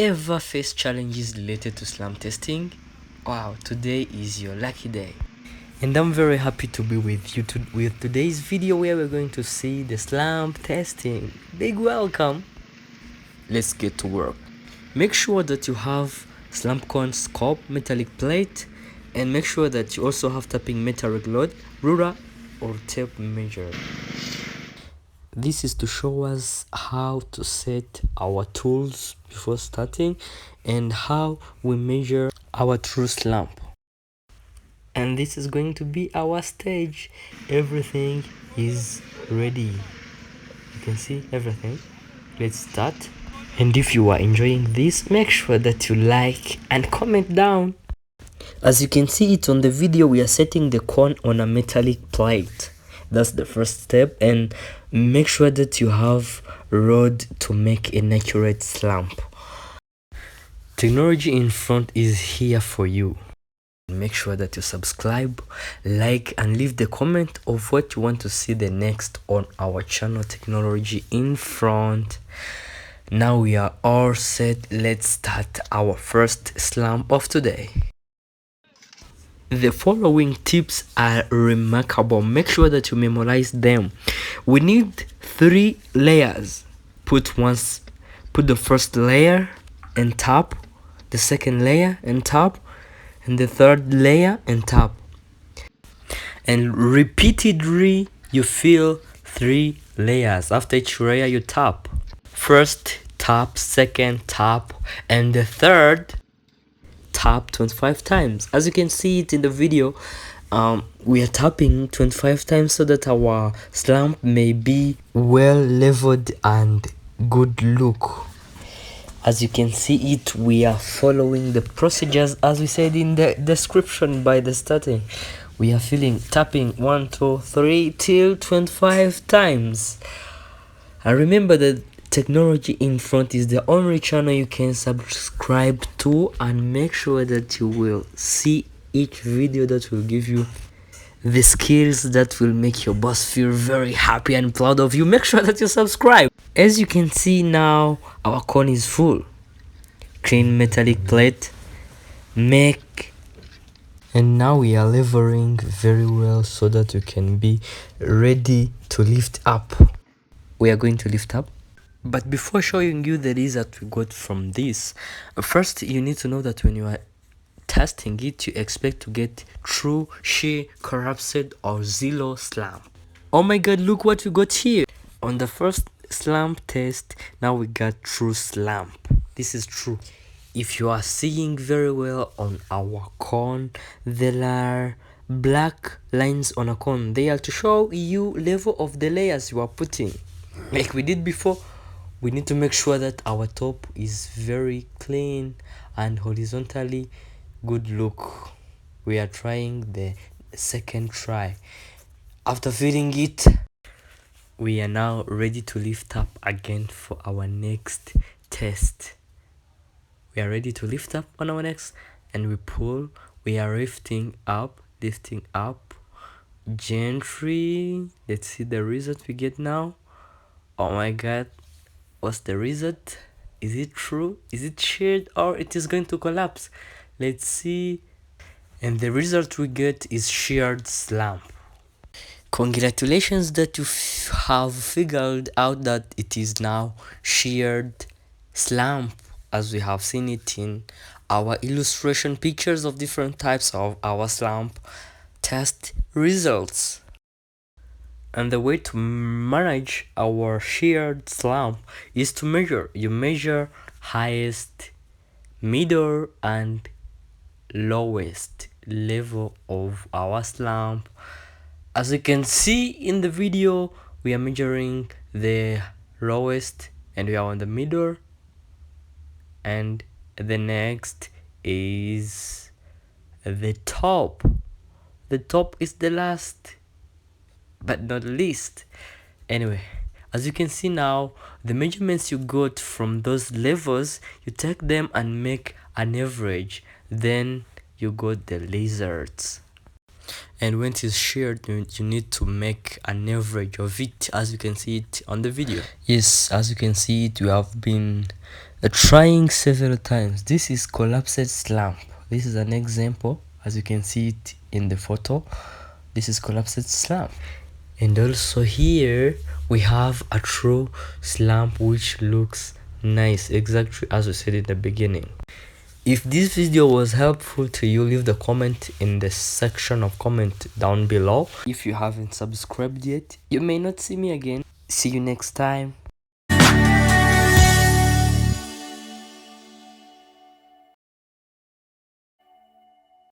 ever faced challenges related to slump testing? Wow, today is your lucky day. And I'm very happy to be with you with today's video where we're going to see the slump testing. Big welcome. Let's get to work. Make sure that you have slump cone scope, metallic plate, and make sure that you also have tapping metal rod, ruler, or tape measure. This is to show us how to set our tools before starting and how we measure our true slump. And this is going to be our stage. Everything is ready. You can see everything. Let's start. And if you are enjoying this, make sure that you like and comment down. As you can see it on the video, we are setting the cone on a metallic plate. That's the first step, and make sure that you have rod to make an accurate slump. Technology in front is here for you. Make sure that you subscribe, like, and leave the comment of what you want to see the next on our channel, Technology in Front. Now we are all set. Let's start our first slump of today. The following tips are remarkable. Make sure that you memorize them. We need 3 layers. Put the first layer and top, the second layer and top, and the third layer and top. And repeatedly you fill 3 layers. After each layer you tap. First tap, second tap, and the third tap 25 times. As you can see it in the video, we are tapping 25 times so that our slump may be well leveled and good look. As you can see it, we are following the procedures as we said in the description by the starting. We are tapping 1 2 3 till 25 times. And remember that Technology in Front is the only channel you can subscribe to, and make sure that you will see each video that will give you the skills that will make your boss feel very happy and proud of you. Make sure that you subscribe. As you can see now, our cone is full. Clean metallic plate, and now we are leveling very well so that you can be ready to lift up. We are going to lift up. But before showing you the result we got from this, first you need to know that when you are testing it, you expect to get true, shear, collapsed, or zero slump. Oh my god, look what we got here. On the first slump test, now we got true slump. This is true. If you are seeing very well on our cone, there are black lines on a cone. They are to show you level of the layers you are putting. Like we did before, we need to make sure that our top is very clean and horizontally good look. We are trying the second try. After filling it, we are now ready to lift up again for our next test. We are ready to lift up on our next, and we pull. We are lifting up gently. Let's see the result we get now. Oh my god, what's the result? Is it true? Is it sheared, or it is going to collapse? Let's see. And the result we get is sheared slump. Congratulations that you have figured out that it is now sheared slump, as we have seen it in our illustration pictures of different types of our slump test results. And the way to manage our sheared slump is to measure. You measure highest, middle, and lowest level of our slump. As you can see in the video, we are measuring the lowest, and we are on the middle, and the next is the top. The top is the last but not least. Anyway, as you can see now, the measurements you got from those levels, you take them and make an average, then you got the results. and when it is shared, you need to make an average of it, as you can see it on the video. Yes, as you can see it, we have been trying several times. This is collapsed slump. This is an example, as you can see it in the photo. This is collapsed slump. And also here we have a true slump, which looks nice, exactly as we said in the beginning. If this video was helpful to you, leave the comment in the section of comment down below. If you haven't subscribed yet, you may not see me again. See you next time.